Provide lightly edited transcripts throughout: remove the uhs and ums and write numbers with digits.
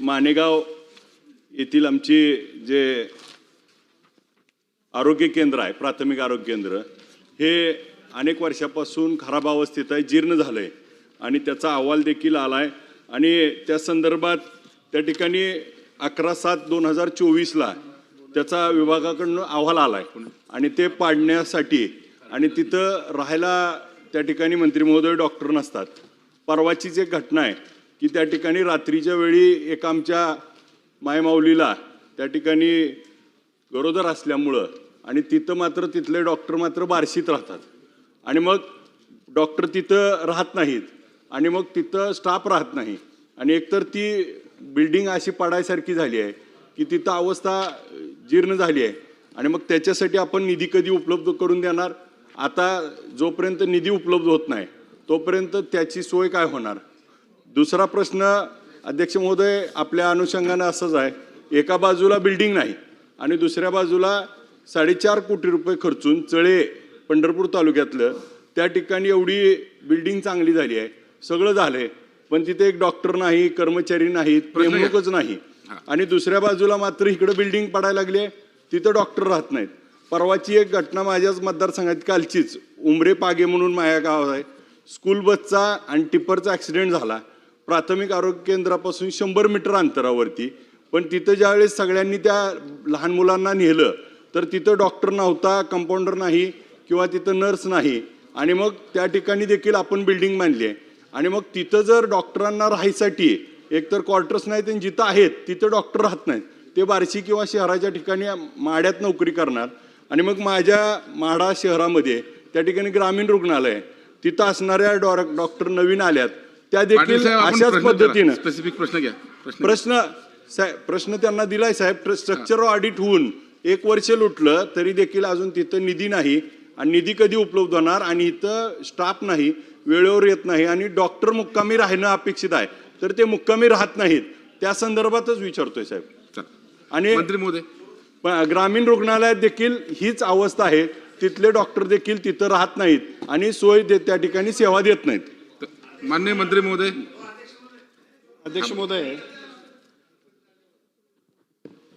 मानेगाव येथील आमची जे आरोग्य केंद्र आहे, प्राथमिक आरोग्य केंद्र, हे अनेक वर्षापासून खराब अवस्थेत आहे, जीर्ण झालं आहे आणि त्याचा अहवाल देखील आला आहे. आणि त्या संदर्भात त्या ठिकाणी 11/7/2024ला त्याचा विभागाकडून अहवाल आला आहे आणि ते पाडण्यासाठी आणि तिथं राहायला त्या ठिकाणी मंत्री महोदय डॉक्टर नसतात. परवाचीच एक घटना आहे की त्या ठिकाणी रात्रीच्या वेळी एक आमच्या मायमाऊलीला त्या ठिकाणी गरोदर असल्यामुळं आणि तिथं मात्र तिथले डॉक्टर मात्र बार्शीत राहतात आणि मग डॉक्टर तिथं राहत नाहीत आणि मग तिथं स्टाफ राहत नाही आणि एकतर ती बिल्डिंग अशी पडायसारखी झाली आहे की तिथं अवस्था जीर्ण झाली आहे आणि मग त्याच्यासाठी आपण निधी कधी उपलब्ध करून देणार. आता जोपर्यंत निधी उपलब्ध होत नाही तोपर्यंत त्याची सोय काय होणार. दुसरा प्रश्न अध्यक्ष महोदय आपल्या अनुषंगानं असंच आहे, एका बाजूला बिल्डिंग नाही आणि दुसऱ्या बाजूला 4.5 कोटी रुपये खर्चून चळे पंढरपूर तालुक्यातलं त्या ठिकाणी एवढी बिल्डिंग चांगली झाली आहे, सगळं झालंय, पण तिथे एक डॉक्टर नाही, कर्मचारी नाहीत, नेमणूकच नाही आणि दुसऱ्या बाजूला मात्र इकडे बिल्डिंग पडायला लागली आहे, तिथं डॉक्टर राहत नाहीत. परवाची एक घटना माझ्याच मतदारसंघात कालचीच, उमरे पागे म्हणून माझ्या गावात आहे, स्कूल बसचा आणि टिप्परचा ॲक्सिडेंट झाला प्राथमिक आरोग्य केंद्रापासून 100 मीटर अंतरावरती. पण तिथं ज्यावेळेस सगळ्यांनी त्या लहान मुलांना नेलं तर तिथं डॉक्टर नव्हता, कंपाऊंडर नाही किंवा तिथं नर्स नाही आणि मग त्या ठिकाणी देखील आपण बिल्डिंग बांधली आहे आणि मग तिथं जर डॉक्टरांना राहायसाठी एकतर क्वार्टर्स नाहीत आणि जिथं आहेत तिथं डॉक्टर राहत नाहीत, ते बार्शी किंवा शहराच्या ठिकाणी माड्यात नोकरी करणार आणि मग माझ्या माढा शहरामध्ये त्या ठिकाणी ग्रामीण रुग्णालय तिथं असणाऱ्या डॉक्टर नवीन आल्यात त्या देखील अशाच पद्धतीनं स्पेसिफिक प्रश्न घ्या. प्रश्न त्यांना दिलाय साहेब. स्ट्रक्चर ऑडिट होऊन 1 वर्ष लुटलं तरी देखील अजून तिथं निधी नाही आणि निधी कधी उपलब्ध होणार आणि इथं स्टाफ नाही, वेळेवर येत नाही आणि डॉक्टर मुक्कामी राहणं अपेक्षित आहे तर ते मुक्कामी राहत नाहीत. त्या संदर्भातच विचारतोय साहेब. आणि मंत्री महोदय, ग्रामीण रुग्णालयात देखील हीच अवस्था आहे, तिथले डॉक्टर देखील तिथं राहत नाहीत आणि सोय त्या ठिकाणी सेवा देत नाहीत. माननीय मंत्री महोदय. अध्यक्ष महोदय,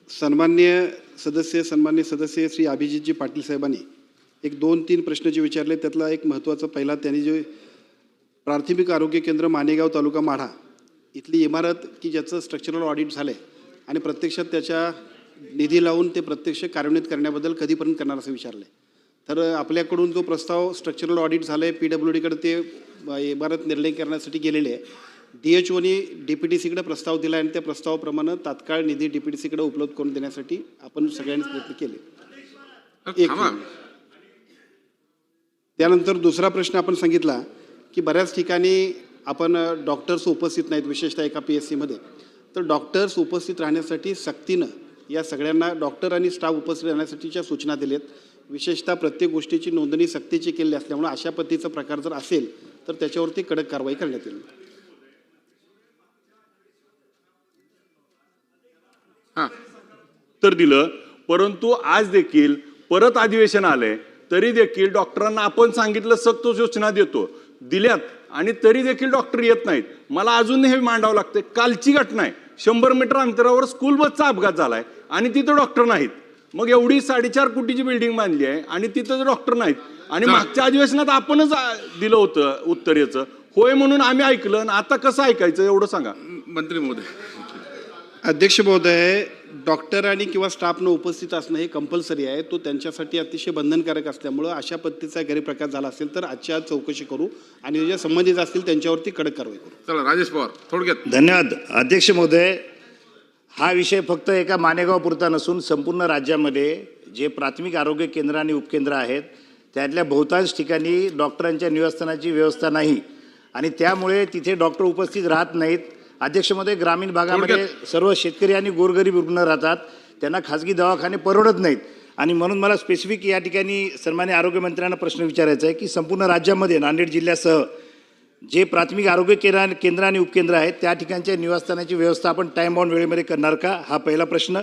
सन्मान्य सदस्य श्री अभिजितजी पाटील साहेबांनी एक 2-3 प्रश्न जे विचारले त्यातला एक महत्त्वाचा पहिला त्यांनी जे प्राथमिक आरोग्य केंद्र मानेगाव तालुका माढा इथली इमारत की ज्याचं स्ट्रक्चरल ऑडिट झालं आहे आणि प्रत्यक्षात त्याच्या निधी लावून ते प्रत्यक्ष कार्यान्वित करण्याबद्दल कधीपर्यंत करणार असं विचारलं आहे. तर आपल्याकडून जो प्रस्ताव स्ट्रक्चरल ऑडिट झालं आहे PWDकडे ते इमारत निर्णय करण्यासाठी गेलेले आहे. DHOनी DPTCकडे प्रस्ताव दिला आणि त्या प्रस्तावाप्रमाणे तात्काळ निधी DPTCकडे उपलब्ध करून देण्यासाठी आपण सगळ्यांनी प्रयत्न केले. त्यानंतर दुसरा प्रश्न आपण सांगितला की बऱ्याच ठिकाणी आपण डॉक्टर्स उपस्थित नाहीत, विशेषतः एका PSCमध्ये. तर डॉक्टर्स उपस्थित राहण्यासाठी सक्तीनं या सगळ्यांना डॉक्टर आणि स्टाफ उपस्थित राहण्यासाठीच्या सूचना दिल्यात. विशेषतः प्रत्येक गोष्टीची नोंदणी सक्तीची केली असल्यामुळे अशा पद्धतीचा प्रकार जर असेल तर त्याच्यावरती कडक कारवाई करण्यात येईल. तर दिलं, परंतु आज देखील परत अधिवेशन आलंय तरी देखील डॉक्टरांना आपण सांगितलं सक्त सूचना देतो दिल्यात आणि तरी देखील डॉक्टर येत नाहीत. मला अजून हे मांडावं लागतं. कालची घटना आहे, 100 मीटर अंतरावर स्कूल बसचा अपघात झालाय आणि तिथं डॉक्टर नाहीत. मग एवढी 4.5 कोटीची बिल्डिंग बांधली आहे आणि तिथं डॉक्टर नाहीत आणि मागच्या अधिवेशनात आपणच दिलं होतं उत्तर याचं होय म्हणून आम्ही ऐकलं आणि आता कसं ऐकायचं एवढं सांगा. मंत्री महोदय. अध्यक्ष महोदय, डॉक्टर आणि किंवा स्टाफनं उपस्थित असणं हे कंपल्सरी आहे. तो त्यांच्यासाठी अतिशय बंधनकारक असल्यामुळं अशा पद्धतीचा गैरप्रकार झाला असेल तर आजच्या आज चौकशी करू आणि जे संबंधित असतील त्यांच्यावरती कडक कारवाई करू. चला राजेश पवार थोडक्यात. धन्यवाद अध्यक्ष महोदय. हा विषय फक्त एका मानेगावपुरता नसून संपूर्ण राज्यामध्ये जे प्राथमिक आरोग्य केंद्र आणि उपकेंद्र आहेत त्यातल्या बहुतांश ठिकाणी डॉक्टरांच्या निवासस्थानाची व्यवस्था नाही आणि त्यामुळे तिथे डॉक्टर उपस्थित राहत नाहीत. अध्यक्ष महोदय, ग्रामीण भागामध्ये सर्व शेतकरी आणि गोरगरीब रुग्ण राहतात, त्यांना खाजगी दवाखाने परवडत नाहीत आणि म्हणून मला स्पेसिफिक या ठिकाणी सन्मान्य आरोग्यमंत्र्यांना प्रश्न विचारायचा आहे की संपूर्ण राज्यामध्ये नांदेड जिल्ह्यासह जे प्राथमिक आरोग्य केंद्र आणि उपकेंद्र आहेत त्या ठिकाणच्या निवासस्थानाची व्यवस्था आपण टाईम बाउंड वेळेमध्ये करणार का, हा पहिला प्रश्न.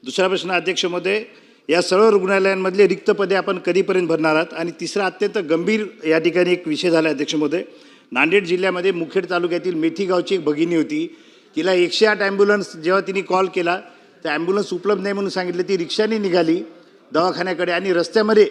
दुसरा प्रश्न अध्यक्ष महोदय, या सर्व रुग्णालयांमधले रिक्त पदे आपण कधीपर्यंत भरणार आहात. आणि तिसरा अत्यंत गंभीर या ठिकाणी एक विषय झाला अध्यक्ष महोदय, नांदेड जिल्ह्यामध्ये मुखेड तालुक्यातील मेथी गावची एक भगिनी होती, तिला 108 ॲम्ब्युलन्स जेव्हा तिने कॉल केला तर ॲम्ब्युलन्स उपलब्ध नाही म्हणून सांगितलं. ती रिक्षाने निघाली दवाखान्याकडे आणि रस्त्यामध्ये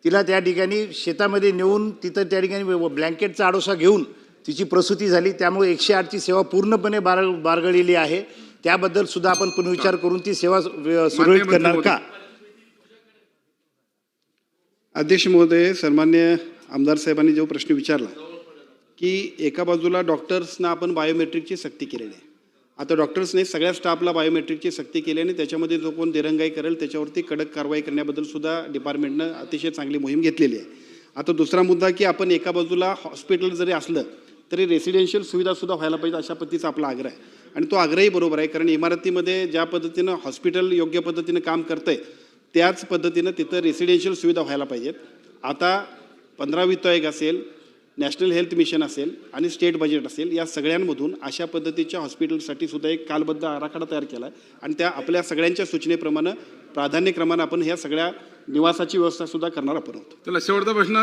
तिला त्या ठिकाणी शेतामध्ये नेऊन तिथं त्या ठिकाणी ब्लँकेटचा आडोसा घेऊन तिची प्रसूती झाली. त्यामुळे 108ची सेवा पूर्णपणे बारगळलेली आहे. त्याबद्दल सुद्धा आपण पुनर्विचार करून ती सेवा सुरळीत मंत्री करणार का? अध्यक्ष महोदय, सन्मान्य आमदार साहेबांनी जो प्रश्न विचारला की एका बाजूला डॉक्टर्सना आपण बायोमेट्रिकची सक्ती केलेली आहे. आता डॉक्टर्सने सगळ्या स्टाफला बायोमेट्रिकची सक्ती केली आणि त्याच्यामध्ये जो कोण दिरंगाई करेल त्याच्यावरती कडक कारवाई करण्याबद्दल सुद्धा डिपार्टमेंटनं अतिशय चांगली मोहीम घेतलेली आहे. आता दुसरा मुद्दा की आपण एका बाजूला हॉस्पिटल जरी असलं तरी रेसिडेन्शियल सुविधासुद्धा व्हायला पाहिजे अशा पद्धतीचा आपला आग्रह आहे. आणि तो आग्रहही बरोबर आहे, कारण इमारतीमध्ये ज्या पद्धतीनं हॉस्पिटल योग्य पद्धतीनं काम करतं आहे त्याच पद्धतीनं तिथं रेसिडेन्शियल सुविधा व्हायला पाहिजेत. आता 15 वित्त आयोग असेल, नॅशनल हेल्थ मिशन असेल आणि स्टेट बजेट असेल, या सगळ्यांमधून अशा पद्धतीच्या हॉस्पिटलसाठी सुद्धा एक कालबद्ध आराखडा तयार केला आहे आणि त्या आपल्या सगळ्यांच्या सूचनेप्रमाणे प्राधान्यक्रमानं आपण ह्या सगळ्या निवासाची व्यवस्था सुद्धा करणार आपण आहोत. चला शेवटचा प्रश्न